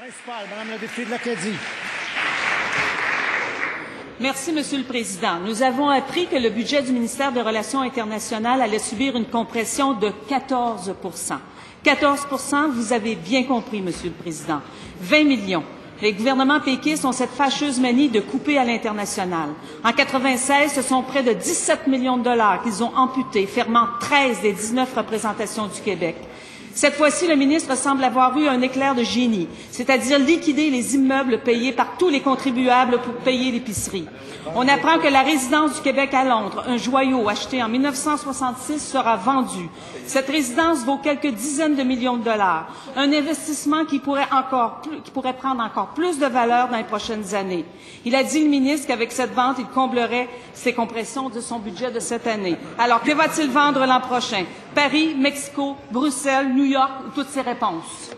Madame la députée de l'Acadie. Merci, Monsieur le Président. Nous avons appris que le budget du ministère des Relations internationales allait subir une compression de 14 14 vous avez bien compris, Monsieur le Président. 20 millions. Les gouvernements péquistes ont cette fâcheuse manie de couper à l'international. En 96, ce sont près de 17 millions de dollars qu'ils ont amputés, fermant 13 des 19 représentations du Québec. Cette fois-ci, le ministre semble avoir eu un éclair de génie, c'est-à-dire liquider les immeubles payés par tous les contribuables pour payer l'épicerie. On apprend que la résidence du Québec à Londres, un joyau acheté en 1966, sera vendue. Cette résidence vaut quelques dizaines de millions de dollars, un investissement qui pourrait prendre encore plus de valeur dans les prochaines années. Il a dit, le ministre, qu'avec cette vente, il comblerait ces compressions de son budget de cette année. Alors, que va-t-il vendre l'an prochain? Paris, Mexico, Bruxelles, New York, toutes ces réponses.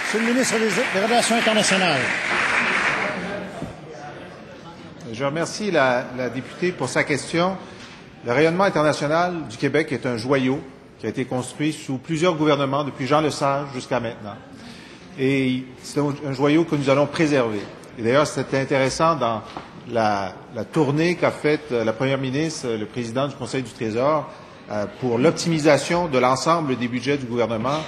Monsieur le ministre des Relations internationales. Je remercie la députée pour sa question. Le rayonnement international du Québec est un joyau qui a été construit sous plusieurs gouvernements, depuis Jean Lesage jusqu'à maintenant. Et c'est un joyau que nous allons préserver. Et d'ailleurs, c'était intéressant dans la tournée qu'a faite la Première ministre, le président du Conseil du Trésor, pour l'optimisation de l'ensemble des budgets du gouvernement.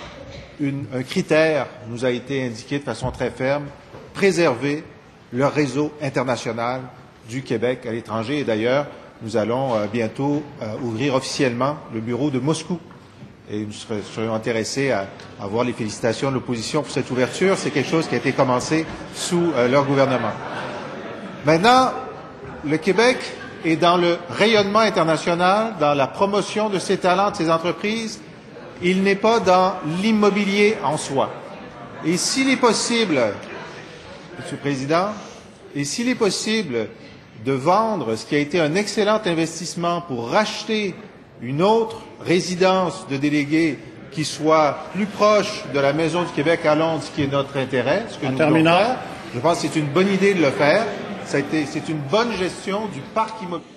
Un critère nous a été indiqué de façon très ferme, préserver le réseau international du Québec à l'étranger. Et d'ailleurs, nous allons bientôt ouvrir officiellement le bureau de Moscou. Et nous serions intéressés à avoir les félicitations de l'opposition pour cette ouverture. C'est quelque chose qui a été commencé sous leur gouvernement. Maintenant, le Québec est dans le rayonnement international, dans la promotion de ses talents, de ses entreprises. Il n'est pas dans l'immobilier en soi. Et s'il est possible, Monsieur le Président, et s'il est possible de vendre ce qui a été un excellent investissement pour racheter une autre résidence de délégués qui soit plus proche de la Maison du Québec à Londres, ce qui est notre intérêt, ce que nous voulons faire, je pense que c'est une bonne idée de le faire. C'est une bonne gestion du parc immobilier.